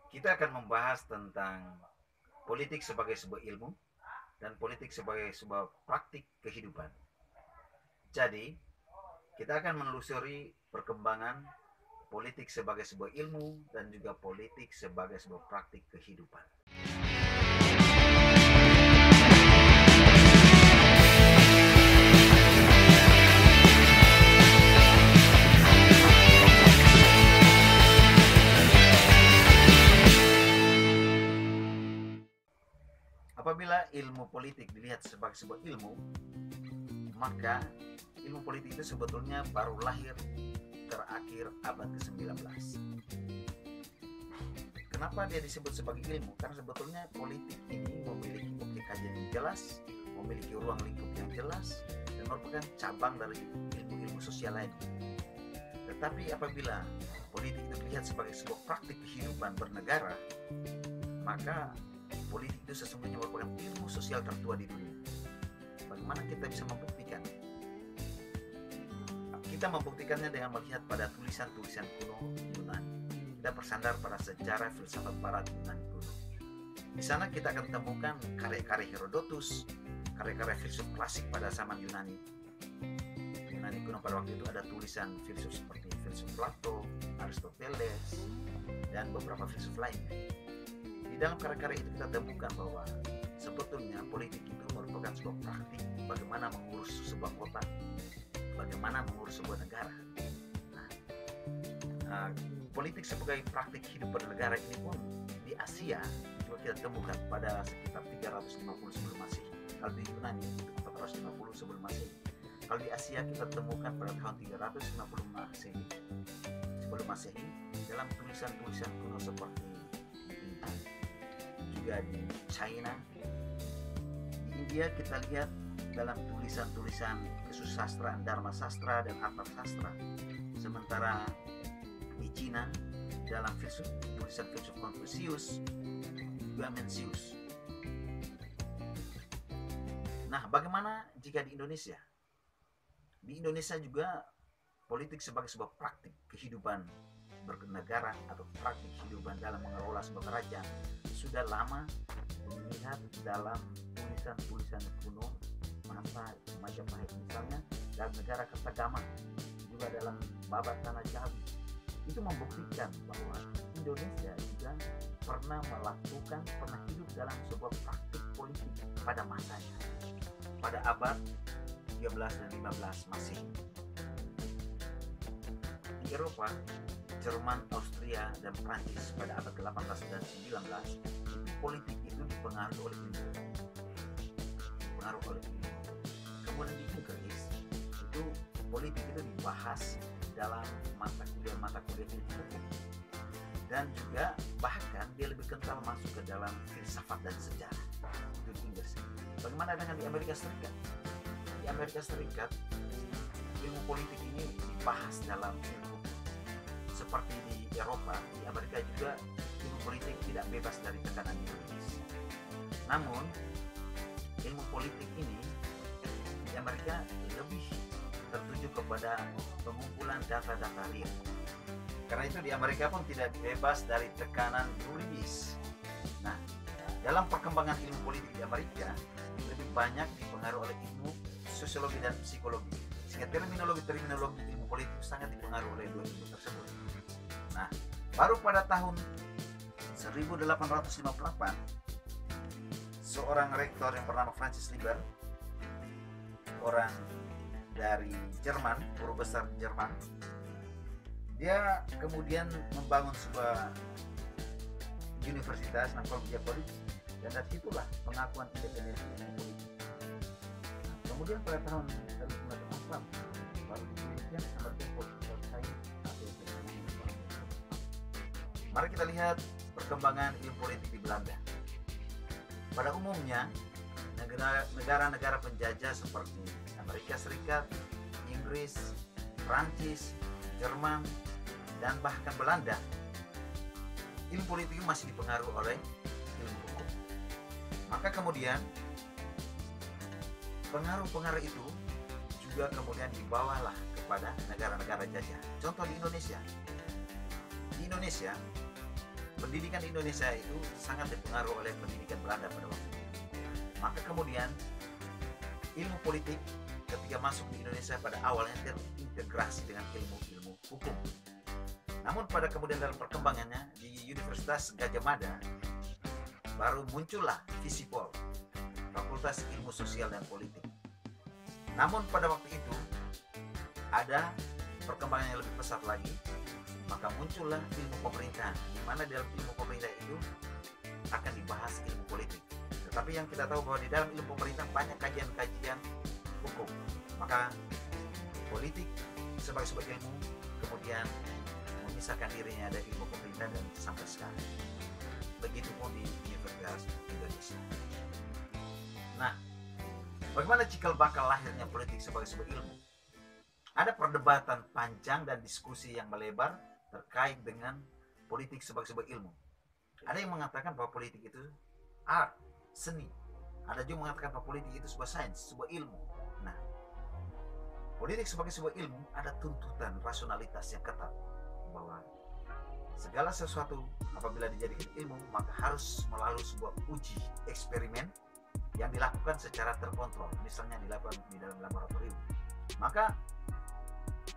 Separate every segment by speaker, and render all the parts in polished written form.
Speaker 1: Kita akan membahas tentang politik sebagai sebuah ilmu dan politik sebagai sebuah praktik kehidupan. Jadi, kita akan menelusuri perkembangan politik sebagai sebuah ilmu dan juga politik sebagai sebuah praktik kehidupan. Apabila ilmu politik dilihat sebagai sebuah ilmu, maka ilmu politik itu sebetulnya baru lahir terakhir abad ke-19. Kenapa dia disebut sebagai ilmu? Karena sebetulnya politik ini memiliki objek kajian yang jelas, memiliki ruang lingkup yang jelas, dan merupakan cabang dari ilmu-ilmu sosial lain. Tetapi apabila politik itu dilihat sebagai sebuah praktik kehidupan bernegara, maka politik itu sesungguhnya merupakan ilmu sosial tertua di dunia. Bagaimana kita bisa membuktikan? Kita membuktikannya dengan melihat pada tulisan-tulisan kuno Yunani. Kita bersandar pada sejarah filsafat barat Yunani kuno. Di sana kita akan temukan karya-karya Herodotus, karya-karya filsuf klasik pada zaman Yunani. Yunani kuno pada waktu itu ada tulisan filsuf seperti filsuf Plato, Aristoteles, dan beberapa filsuf lainnya. Di dalam karya-karya itu kita temukan bahwa sebetulnya politik itu merupakan sebuah praktik bagaimana mengurus sebuah kota, bagaimana mengurus sebuah negara. Politik sebagai praktik hidup bernegara ini pun di Asia juga kita temukan pada sekitar 350 sebelum Masehi. Kalau di Yunani itu 450 sebelum Masehi. Kalau di Asia kita temukan pada tahun 350 Masehi sebelum Masehi dalam tulisan-tulisan kuno seperti juga di China. Di India kita lihat dalam tulisan-tulisan kesusastraan Dharma Sastra dan Arta Sastra. Sementara di Cina dalam tulisan filsuf Confucius juga Mencius. Nah, bagaimana jika di Indonesia? Di Indonesia juga politik sebagai sebuah praktik kehidupan bernegara atau praktik kehidupan dalam mengelola sebuah kerajaan sudah lama dilihat dalam tulisan-tulisan kuno masa Majapahit, misalnya dalam negara Kertagama, juga dalam Babat Tanah Jawi. Itu membuktikan bahwa Indonesia juga pernah hidup dalam sebuah praktik politik pada masanya, pada abad 13 dan 15 Masehi. Di Eropa, Jerman, Austria, dan Prancis pada abad ke-18 dan 19 itu politik itu dipengaruhi oleh ilmu. Kemudian di Inggris itu politik itu dibahas dalam mata kuliah filsafat, dan juga bahkan dia lebih kental masuk ke dalam filsafat dan sejarah. Itu di Inggris. Bagaimana dengan di Amerika Serikat? Di Amerika Serikat ilmu politik ini dibahas dalam ilmu. Seperti di Eropa, di Amerika juga ilmu politik tidak bebas dari tekanan ideologis. Namun, ilmu politik ini di Amerika lebih tertuju kepada pengumpulan data-data real. Karena itu di Amerika pun tidak bebas dari tekanan yuridis. Nah, dalam perkembangan ilmu politik di Amerika lebih banyak dipengaruhi oleh ilmu sosiologi dan psikologi. Sehingga terminologi ilmu politik sangat dipengaruhi oleh dua ilmu tersebut. Nah, baru pada tahun 1858 seorang rektor yang bernama Francis Lieber, orang dari Jerman, guru besar Jerman, dia kemudian membangun sebuah universitas namanya Columbia College, dan dari situlah pengakuan independensi ilmu politik. Nah, kemudian pada tahun 1904 baru dipilihkan sebagai political science atau ekonomi. Mari kita lihat perkembangan ilmu politik di Belanda. Pada umumnya, negara-negara penjajah seperti Amerika Serikat, Inggris, Prancis, Jerman, dan bahkan Belanda, ilmu politik masih dipengaruhi oleh ilmu hukum. Maka kemudian pengaruh-pengaruh itu juga kemudian dibawalah kepada negara-negara jajah. Contoh di Indonesia. Di Indonesia, pendidikan di Indonesia itu sangat dipengaruhi oleh pendidikan Belanda pada waktu itu. Maka kemudian ilmu politik ketika masuk di Indonesia pada awalnya terintegrasi dengan ilmu-ilmu hukum. Namun pada kemudian dalam perkembangannya di Universitas Gadjah Mada baru muncullah FISIPOL, Fakultas Ilmu Sosial dan Politik. Namun pada waktu itu ada perkembangan yang lebih pesat lagi, maka muncullah ilmu pemerintahan, di mana dalam ilmu pemerintah itu akan dibahas ilmu politik. Tetapi yang kita tahu bahwa di dalam ilmu pemerintah banyak kajian-kajian hukum, maka politik sebagai sebuah ilmu kemudian memisahkan dirinya dari ilmu pemerintah dan sampai sekarang. Begitupun di Universitas Indonesia. Nah, bagaimana cikal bakal lahirnya politik sebagai sebuah ilmu? Ada perdebatan panjang dan diskusi yang melebar terkait dengan politik sebagai sebuah ilmu. Ada yang mengatakan bahwa politik itu art, seni. Ada juga mengatakan bahwa politik itu sebuah sains, sebuah ilmu. Nah, politik sebagai sebuah ilmu ada tuntutan rasionalitas yang ketat bahwa segala sesuatu apabila dijadikan ilmu maka harus melalui sebuah uji eksperimen yang dilakukan secara terkontrol, misalnya dilakukan di dalam laboratorium. Maka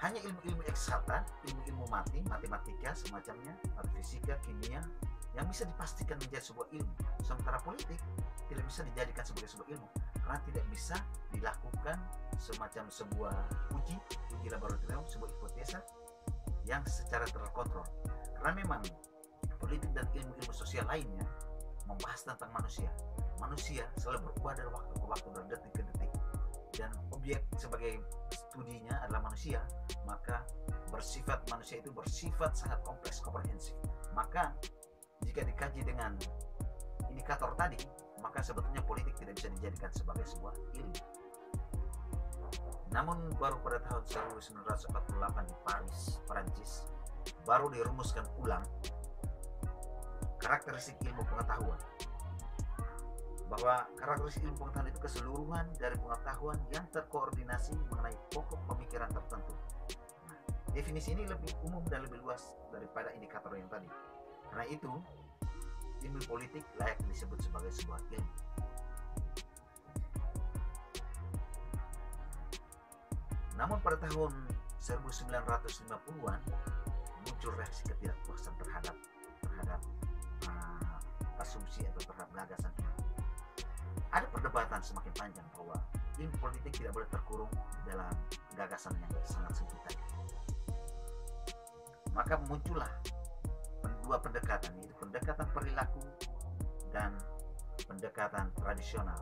Speaker 1: hanya ilmu-ilmu eksakta, ilmu-ilmu matematika semacamnya, atau fisika, kimia yang bisa dipastikan menjadi sebuah ilmu. Sementara politik tidak bisa dijadikan sebagai sebuah ilmu karena tidak bisa dilakukan semacam sebuah uji laboratorium, sebuah hipotesa yang secara terkontrol. Karena memang politik dan ilmu-ilmu sosial lainnya membahas tentang manusia. Manusia selalu berubah dari waktu ke waktu, dari detik ke detik. Dan objek sebagai studinya adalah manusia, maka manusia itu bersifat sangat kompleks, komprehensif. Maka jika dikaji dengan indikator tadi, maka sebetulnya politik tidak bisa dijadikan sebagai sebuah ilmu. Namun baru pada tahun 1948 di Paris, Prancis, baru dirumuskan ulang karakteristik ilmu pengetahuan, bahwa karakteristik ilmu pengetahuan itu keseluruhan dari pengetahuan yang terkoordinasi mengenai pokok pemikiran tertentu. Nah, definisi ini lebih umum dan lebih luas daripada indikator yang tadi. Karena itu, ilmu politik layak disebut sebagai sebuah ilmu. Namun pada tahun 1950-an muncul reaksi ketidakpuasan terhadap asumsi atau terhadap gagasan ini. Ada perdebatan semakin panjang bahwa ilmu politik tidak boleh terkurung di dalam gagasan yang sangat sempit tadi. Maka muncullah dua pendekatan, yaitu pendekatan perilaku dan pendekatan tradisional.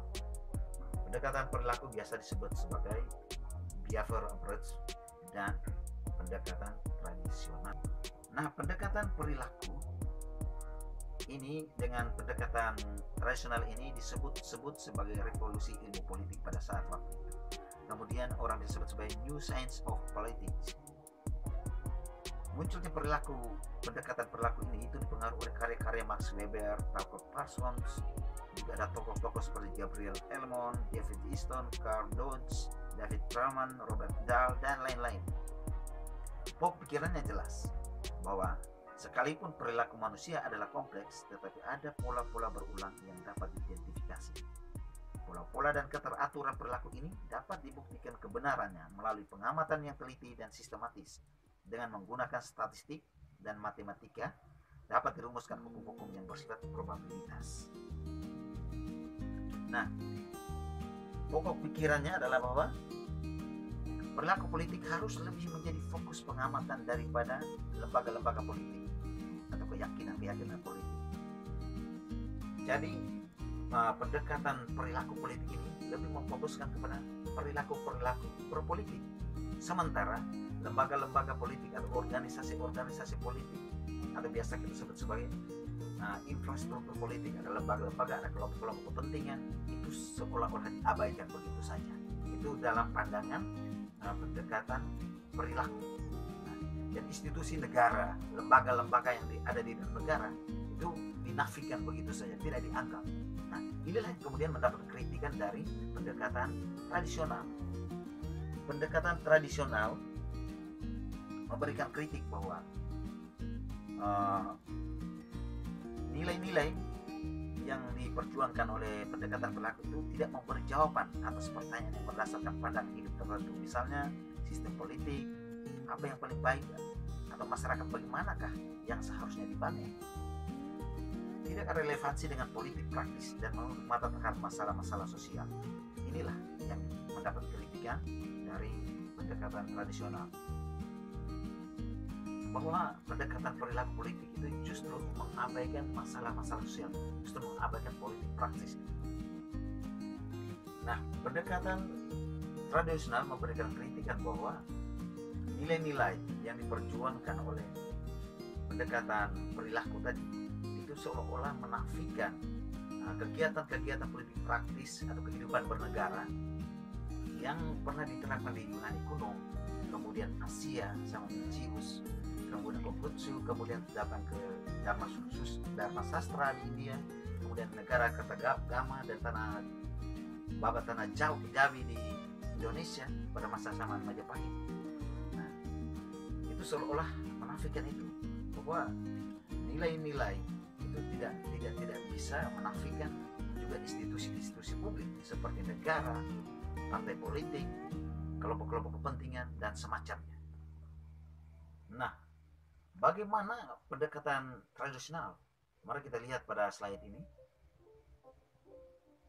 Speaker 1: Pendekatan perilaku biasa disebut sebagai behavior approach dan pendekatan tradisional. Nah, pendekatan perilaku ini dengan pendekatan tradisional ini disebut sebagai revolusi ilmu politik pada saat waktu itu. Kemudian orang disebut sebagai New Science of Politics. Munculnya pendekatan perilaku ini itu dipengaruhi oleh karya-karya Max Weber, Ralph Parsons, juga ada tokoh-tokoh seperti Gabriel Elmont, David Easton, Carl Dodge, David Truman, Robert Dahl, dan lain-lain. Pokok pikirannya jelas bahwa sekalipun perilaku manusia adalah kompleks, tetapi ada pola-pola berulang yang dapat diidentifikasi. Pola-pola dan keteraturan perilaku ini dapat dibuktikan kebenarannya melalui pengamatan yang teliti dan sistematis. Dengan menggunakan statistik dan matematika, dapat dirumuskan hukum-hukum yang bersifat probabilitas. Nah, pokok pikirannya adalah bahwa perilaku politik harus lebih menjadi fokus pengamatan daripada lembaga-lembaga politik atau keyakinan politik. Jadi pendekatan perilaku politik ini lebih memfokuskan kepada perilaku berpolitik, sementara lembaga-lembaga politik atau organisasi-organisasi politik atau biasa kita sebut sebagai infrastruktur politik, ada lembaga-lembaga, ada kelompok-kelompok kepentingan, itu seolah-olah diabaikan begitu saja. Itu dalam pandangan pendekatan perilaku. Dan institusi negara, lembaga-lembaga yang ada di dalam negara itu dinafikan begitu saja, tidak dianggap. Nah, inilah yang kemudian mendapat kritikan dari pendekatan tradisional. Pendekatan tradisional memberikan kritik bahwa nilai-nilai yang diperjuangkan oleh pendekatan perilaku itu tidak memberi jawaban atas pertanyaan yang berdasarkan pandangan hidup tertentu. Misalnya sistem politik, apa yang paling baik, atau masyarakat bagaimanakah yang seharusnya dibangun. Tidak ada relevansi dengan politik praktis dan mematakan masalah-masalah sosial. Inilah yang mendapat kritikan dari pendekatan tradisional, bahwa pendekatan perilaku politik itu justru mengabaikan masalah-masalah sosial, justru mengabaikan politik praktis. Nah, pendekatan tradisional memberikan kritikan bahwa nilai-nilai yang diperjuangkan oleh pendekatan perilaku tadi itu seolah-olah menafikan kegiatan-kegiatan politik praktis atau kehidupan bernegara yang pernah diterapkan di Yunani kuno, kemudian Asia sama Mencius, kemudian Konfutsi, kemudian datang ke Dharma Sastra di India, kemudian negara Kertagama dan tanah Jawi di Indonesia pada masa zaman Majapahit. Nah, itu seolah-olah menafikan itu, bahwa nilai-nilai itu tidak bisa menafikan juga institusi-institusi publik seperti negara, partai politik, kelompok-kelompok kepentingan dan semacamnya. Nah, bagaimana pendekatan tradisional? Mari kita lihat pada slide ini.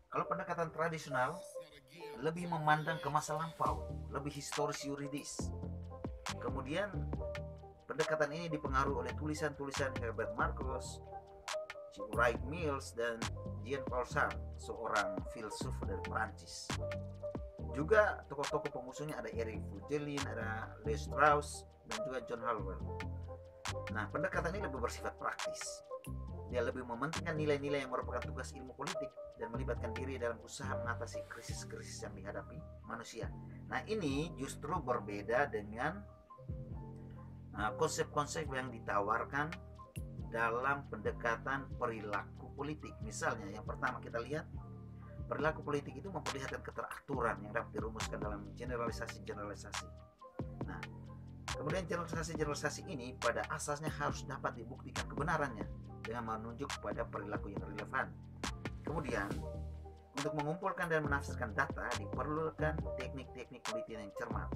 Speaker 1: Kalau pendekatan tradisional lebih memandang ke masa lampau, lebih historis yuridis. Kemudian pendekatan ini dipengaruhi oleh tulisan-tulisan Herbert Marcuse, Wright Mills, dan Jean-Paul Sartre, seorang filsuf dari Prancis. Juga tokoh-tokoh pengusungnya ada Eric Fougelin, ada Levi Strauss, dan juga John Hallwell. Nah, pendekatan ini lebih bersifat praktis. Dia lebih mementingkan nilai-nilai yang merupakan tugas ilmu politik dan melibatkan diri dalam usaha mengatasi krisis-krisis yang dihadapi manusia. Nah, ini justru berbeda dengan konsep-konsep yang ditawarkan dalam pendekatan perilaku politik. Misalnya, yang pertama kita lihat, perilaku politik itu memperlihatkan keteraturan yang dapat dirumuskan dalam generalisasi-generalisasi. Nah, kemudian generalisasi ini pada asasnya harus dapat dibuktikan kebenarannya dengan menunjuk pada perilaku yang relevan. Kemudian, untuk mengumpulkan dan menafsirkan data diperlukan teknik-teknik penelitian yang cermat.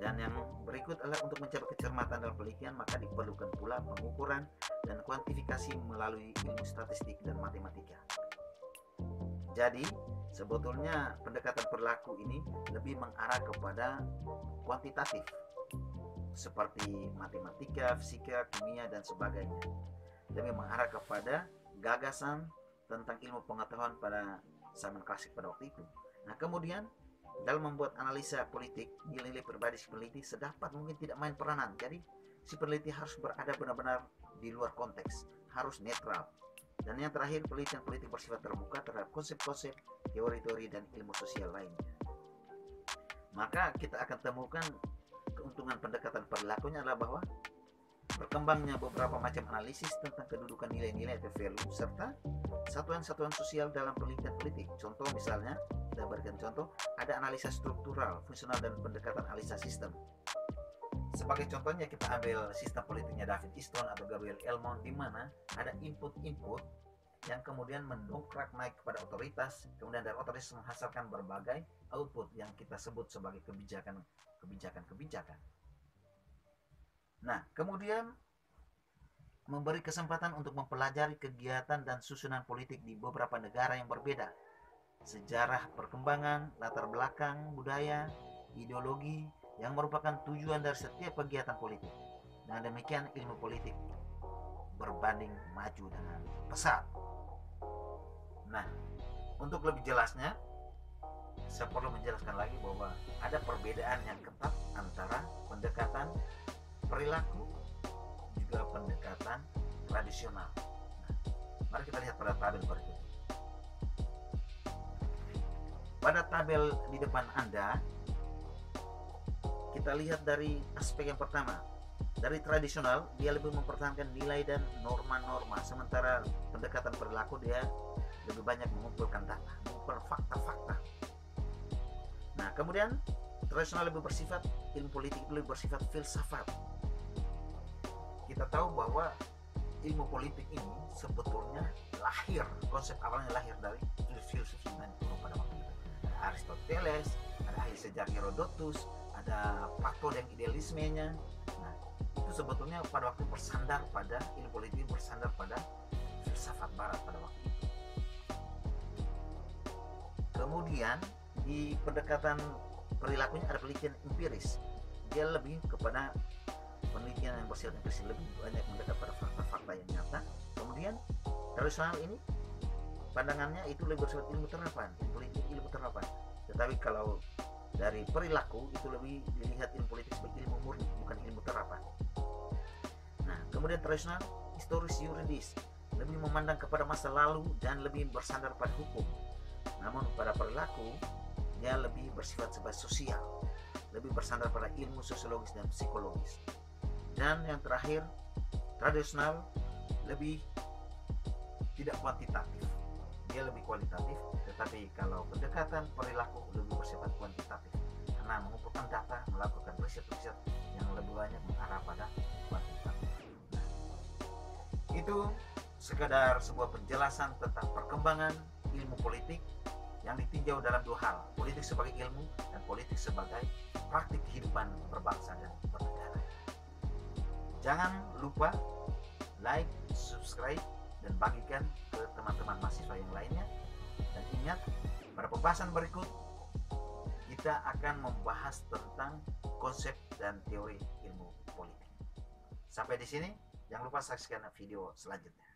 Speaker 1: Dan yang berikut adalah untuk mencapai kecermatan dalam penelitian, maka diperlukan pula pengukuran dan kuantifikasi melalui ilmu statistik dan matematika. Jadi, sebetulnya pendekatan perilaku ini lebih mengarah kepada kuantitatif, seperti matematika, fisika, kimia, dan sebagainya. Lebih mengarah kepada gagasan tentang ilmu pengetahuan pada zaman klasik pada waktu itu. Nah, kemudian dalam membuat analisa politik, nilai-nilai pribadi si peneliti sedapat mungkin tidak main peranan. Jadi, si peneliti harus berada benar-benar di luar konteks, harus netral. Dan yang terakhir, penelitian politik bersifat terbuka terhadap konsep-konsep, teori-teori, dan ilmu sosial lainnya. Maka kita akan temukan keuntungan pendekatan perilakunya adalah bahwa berkembangnya beberapa macam analisis tentang kedudukan nilai-nilai atau value serta satuan-satuan sosial dalam penelitian politik. Contoh misalnya, kita berikan contoh, ada analisa struktural, fungsional, dan pendekatan analisa sistem. Sebagai contohnya kita ambil sistem politiknya David Easton atau Gabriel Elmond, di mana ada input-input yang kemudian mendongkrak naik kepada otoritas, kemudian dari otoritas menghasilkan berbagai output yang kita sebut sebagai kebijakan. Nah, kemudian memberi kesempatan untuk mempelajari kegiatan dan susunan politik di beberapa negara yang berbeda, sejarah perkembangan, latar belakang, budaya, ideologi yang merupakan tujuan dari setiap kegiatan politik. Dengan demikian ilmu politik berbanding maju dengan pesat. Nah, untuk lebih jelasnya, saya perlu menjelaskan lagi bahwa ada perbedaan yang ketat antara pendekatan perilaku juga pendekatan tradisional. Nah, mari kita lihat pada tabel berikut. Pada tabel di depan Anda, kita lihat dari aspek yang pertama. Dari tradisional, dia lebih mempertahankan nilai dan norma-norma, sementara pendekatan perilaku dia lebih banyak mengumpulkan data, mengumpulkan fakta-fakta. Nah, kemudian tradisional lebih bersifat, ilmu politik lebih bersifat filsafat. Kita tahu bahwa ilmu politik ini sebetulnya lahir, konsep awalnya lahir dari filsuf Yunani kuno pada waktu itu. Ada Aristoteles, ada ahli sejarah Herodotus, ada Plato yang idealismenya. Nah, itu sebetulnya pada waktu bersandar pada ilmu politik, bersandar pada filsafat barat pada waktu itu. Kemudian di pendekatan perilakunya ada penelitian empiris. Dia lebih kepada penelitian yang bersifat empiris, lebih banyak mendekat pada fakta-fakta yang nyata. Kemudian tradisional ini pandangannya itu lebih bersifat ilmu terapan, ilmu politik, ilmu terapan. Tetapi kalau dari perilaku itu lebih dilihat ilmu politik sebagai ilmu murni, bukan ilmu terapan. Nah, kemudian tradisional historis yuridis, lebih memandang kepada masa lalu dan lebih bersandar pada hukum. Namun pada perilaku dia lebih bersifat sebagai sosial, lebih bersandar pada ilmu sosiologis dan psikologis. Dan yang terakhir, tradisional lebih tidak kuantitatif, dia lebih kualitatif. Tetapi kalau pendekatan perilaku lebih bersifat kuantitatif, karena mengumpulkan data, melakukan riset-riset yang lebih banyak mengarah pada kuantitatif. Nah, itu sekadar sebuah penjelasan tentang perkembangan ilmu politik yang ditinjau dalam dua hal, politik sebagai ilmu dan politik sebagai praktik kehidupan berbangsa dan bernegara. Jangan lupa like, subscribe, dan bagikan ke teman-teman mahasiswa yang lainnya. Dan ingat, pada pembahasan berikut kita akan membahas tentang konsep dan teori ilmu politik. Sampai di sini, jangan lupa saksikan video selanjutnya.